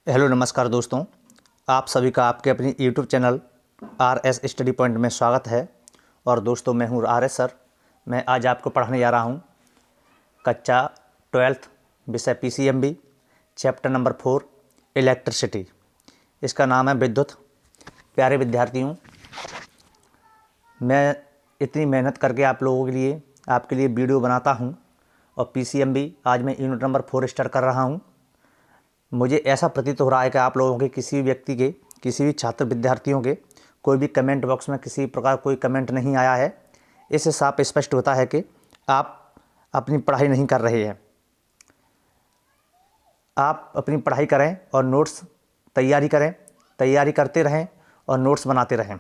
Hello नमस्कार दोस्तों, आप सभी का आपके अपनी YouTube channel RS study point में स्वागत है। और दोस्तों, मैं हूँ RS सर। मैं आज आपको पढ़ाने जा रहा हूँ कक्षा 12th विषय PCMB चैप्टर नंबर 4 इलेक्ट्रिसिटी। इसका नाम है विद्युत। प्यारे विद्यार्थियों, मैं इतनी मेहनत करके आप लोगों के लिए आपके लिए वीडियो बनाता हूँ और PCMB आज मैं यूनिट नंबर 4 स्टार्ट कर रहा हूँ। मुझे ऐसा प्रतीत हो रहा है कि आप लोगों के किसी भी व्यक्ति के, किसी भी छात्र विद्यार्थियों के कोई भी कमेंट बॉक्स में किसी प्रकार कोई कमेंट नहीं आया है। इससे साफ स्पष्ट होता है कि आप अपनी पढ़ाई नहीं कर रहे हैं। आप अपनी पढ़ाई करें और नोट्स तैयारी करें, तैयारी करते रहें और नोट्स बनाते रहें।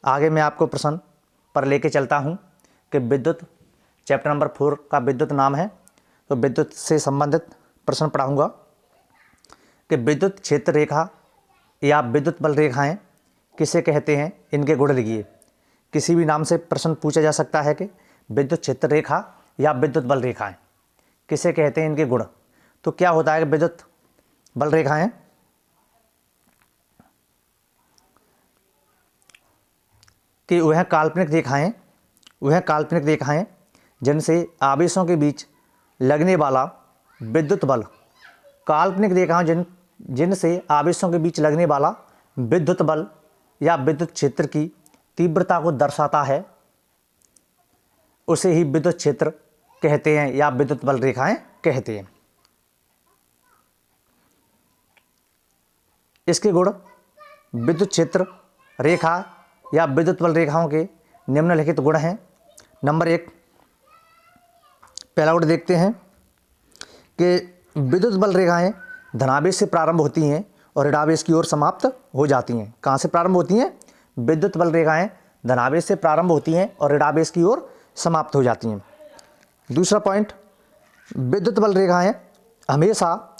आगे मैं आपको प्रश्न पर लेके चलता हूँ कि विद्युत चैप्टर नंबर 4 का विद्युत नाम है, तो विद्युत से संबंधित प्रश्न पढ़ाऊँगा कि विद्युत क्षेत्र रेखा या विद्युत बल रेखाएं किसे कहते हैं, इनके गुण लिखिए। किसी भी नाम से प्रश्न पूछा जा सकता है कि विद्युत क्षेत्र रेखा या विद्युत बल रेखाएं किसे कहते हैं, इनके गुण। तो क्या होता है कि विद्युत बल रेखाएं कि वह काल्पनिक रेखाएं जिनसे आवेशों के बीच लगने वाला विद्युत बल, काल्पनिक रेखाएं जिनसे आवेशों के बीच लगने वाला विद्युत बल या विद्युत क्षेत्र की तीव्रता को दर्शाता है, उसे ही विद्युत क्षेत्र कहते हैं या विद्युत बल रेखाएं कहते हैं। इसके गुण विद्युत क्षेत्र रेखा या विद्युत बल रेखाओं के निम्नलिखित गुण हैं। नंबर 1, पहला गुण देखते हैं कि विद्युत बल रेखाएं धनावेश से प्रारंभ होती हैं और ऋणावेश की ओर समाप्त हो जाती हैं। कहाँ से प्रारंभ होती हैं? विद्युत बल रेखाएं धनावेश से प्रारंभ होती हैं और ऋणावेश की ओर समाप्त हो जाती हैं। दूसरा पॉइंट, विद्युत बल रेखाएं हमेशा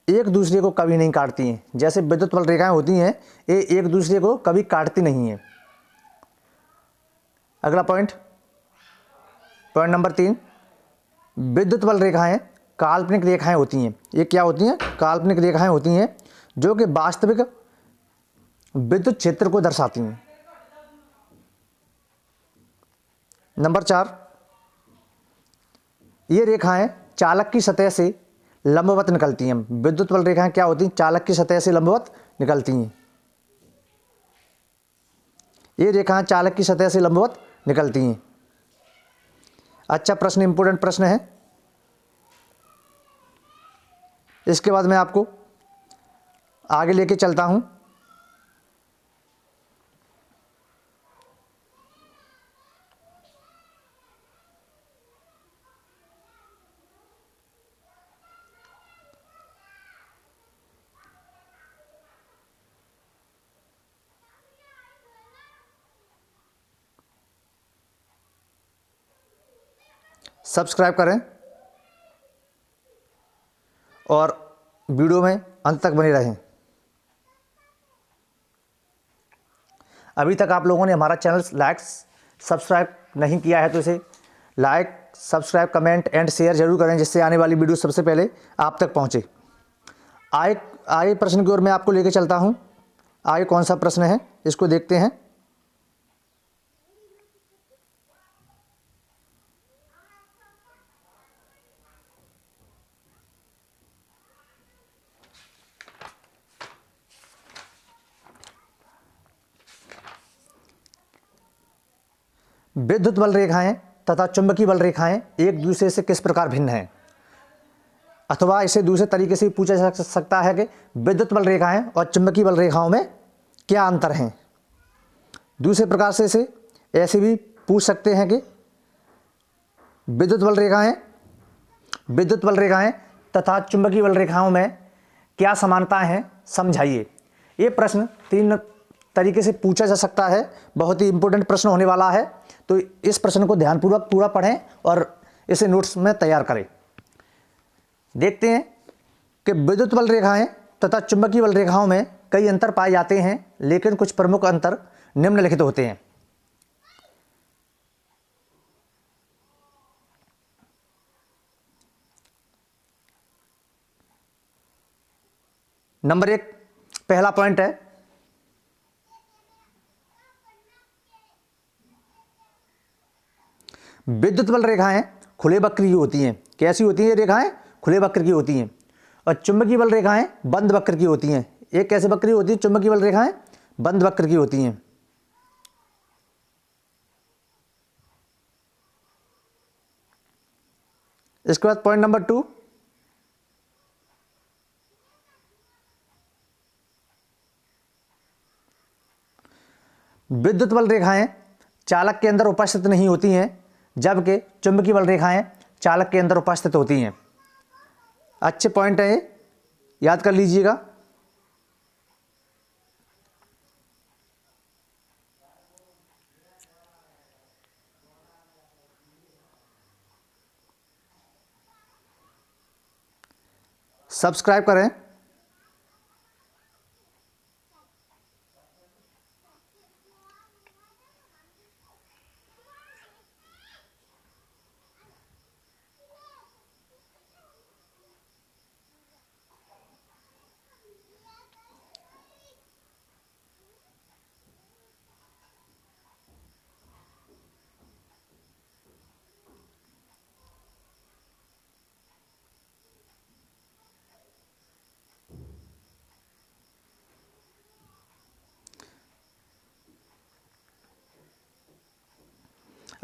एक दूसरे को कभी नहीं काटती हैं। जैसे विद्युत बल रेखाएं होती हैं, ये एक दूसरे को कभी काटती नहीं हैं। अगला पॉइंट नंबर 3, विद्युत बल रेखाएं काल्पनिक रेखाएं होती हैं। ये क्या होती हैं? काल्पनिक रेखाएं होती हैं जो कि वास्तविक विद्युत क्षेत्र को दर्शाती हैं। नंबर 4, ये रेखाएं चालक की सतह से लंबवत निकलती हैं। विद्युत बल रेखाएं क्या होती हैं? चालक की सतह से लंबवत निकलती हैं। ये रेखाएं चालक की सतह से लंबवत निकलती हैं। अच्छा प्रश्न, इंपोर्टेंट प्रश्न है। इसके बाद मैं आपको आगे लेके चलता हूं। सब्सक्राइब करें और वीडियो में अंत तक बने रहें। अभी तक आप लोगों ने हमारा चैनल लाइक सब्सक्राइब नहीं किया है तो इसे like, subscribe, comment and share जरूर करें, जिससे आने वाली वीडियो सबसे पहले आप तक पहुंचे। आगे प्रश्न की ओर मैं आपको लेकर चलता हूं। आगे कौन सा प्रश्न है, इसको देखते हैं। विद्युत बल रेखाएं तथा चुंबकीय बल रेखाएं एक दूसरे से किस प्रकार भिन्न हैं? अथवा इसे दूसरे तरीके से पूछा जा सकता है कि विद्युत बल रेखाएं और चुंबकीय बल रेखाओं में क्या अंतर हैं। दूसरे प्रकार से इसे ऐसे भी पूछ सकते हैं कि विद्युत बल रेखाएं तथा चुंबकीय बल रेखाओं में क्या समानताएं हैं, समझाइए। ये प्रश्न 3 तरीके से पूछा जा सकता है। बहुत ही इंपॉर्टेंट प्रश्न होने वाला है, तो इस प्रश्न को ध्यानपूर्वक पूरा पढ़ें और इसे नोट्स में तैयार करें। देखते हैं कि विद्युत बल रेखाएं तथा चुंबकीय बल रेखाओं में कई अंतर पाए जाते हैं, लेकिन कुछ प्रमुख अंतर निम्नलिखित होते हैं। नंबर 1 पहला पॉइंट है, विद्युत बल रेखाएं खुले वक्र की होती हैं। कैसी होती हैं ये रेखाएं? खुले वक्र की होती हैं। और चुंबकीय बल रेखाएं बंद वक्र की होती हैं। एक कैसे वक्र की होती है? चुंबकीय बल रेखाएं बंद वक्र की होती हैं। इसके बाद पॉइंट नंबर 2, विद्युत बल रेखाएं चालक के अंदर उपस्थित नहीं होती हैं, जबकि चुंबकीय बल रेखाएं चालक के अंदर उपस्थित होती हैं। अच्छे पॉइंट है ये, याद कर लीजिएगा। सब्सक्राइब करें।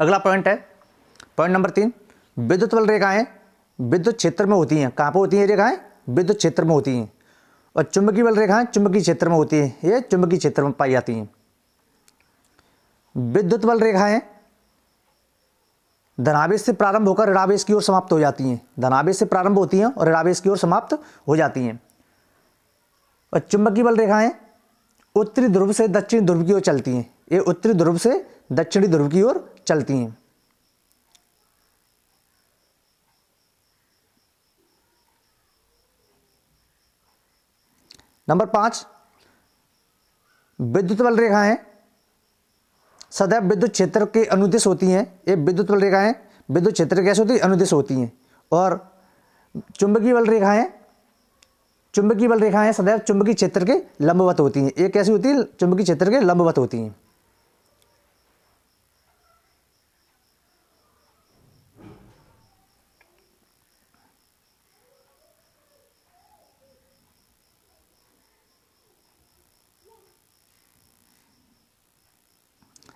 अगला पॉइंट है पॉइंट नंबर 3, विद्युत बल रेखाएं विद्युत क्षेत्र में होती हैं। कहाँ पर होती हैं रेखाएं? विद्युत क्षेत्र में होती हैं। और चुंबकीय बल रेखाएं चुंबकीय क्षेत्र में होती हैं। ये चुंबकीय क्षेत्र में पाई जाती हैं। विद्युत बल रेखाएं धनावेश से प्रारंभ होकर ऋणावेश की ओर समाप्त हो जाती हैं। धनावेश से प्रारंभ होती हैं और ऋणावेश की ओर समाप्त हो जाती हैं। और चुंबकीय बल रेखाएं उत्तरी ध्रुव से दक्षिणी ध्रुव की ओर चलती हैं। ये उत्तरी ध्रुव से दक्षिणी ध्रुव की ओर चलती हैं। नंबर 5, विद्युत बल रेखाएं सदैव विद्युत क्षेत्र के अनुदिश होती हैं। ये विद्युत बल रेखाएं विद्युत क्षेत्र कैसे होती है? अनुदिश होती हैं। और चुंबकीय बल रेखाएं सदैव चुंबकीय क्षेत्र के लंबवत होती हैं। ये कैसी होती है? चुंबकीय क्षेत्र के लंबवत होती हैं।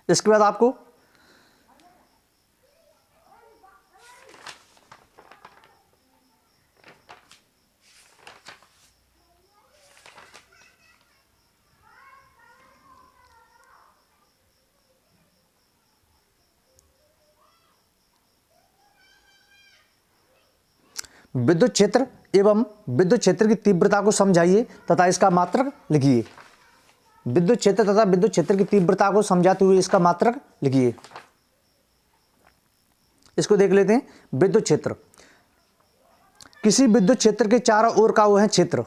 इसके बाद आपको विद्युत क्षेत्र एवं विद्युत क्षेत्र की तीव्रता को समझाइए तथा इसका मात्रक लिखिए। विद्युत क्षेत्र तथा विद्युत क्षेत्र की तीव्रता को समझाते हुए इसका मात्रक लिखिए। इसको देख लेते हैं। विद्युत क्षेत्र, किसी विद्युत क्षेत्र के चारों ओर का वो है क्षेत्र।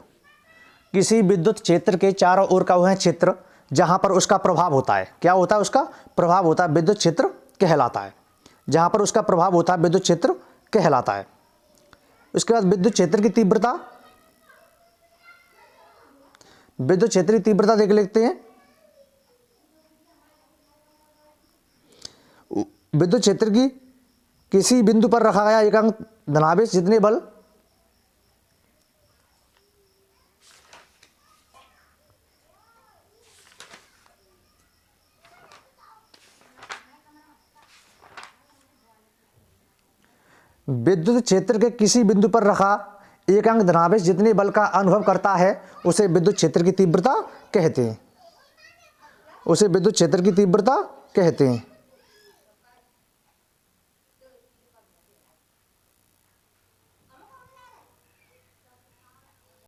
किसी विद्युत क्षेत्र के चारों ओर का वो है क्षेत्र जहां पर उसका प्रभाव होता है। क्या होता है? उसका प्रभाव होता है। विद्युत क्षेत्र कहलाता है। जहां पर उसका प्रभाव होता है विद्युत क्षेत्र कहलाता है। उसके बाद विद्युत क्षेत्र की तीव्रता, विद्युत क्षेत्र की तीव्रता देख लेते हैं। विद्युत क्षेत्र की किसी बिंदु पर रखा गया एकांक धनावेश जितने बल विद्युत क्षेत्र के किसी बिंदु पर रखा एकांक धनावेश जितने बल का अनुभव करता है उसे विद्युत क्षेत्र की तीव्रता कहते हैं। उसे विद्युत क्षेत्र की तीव्रता कहते हैं।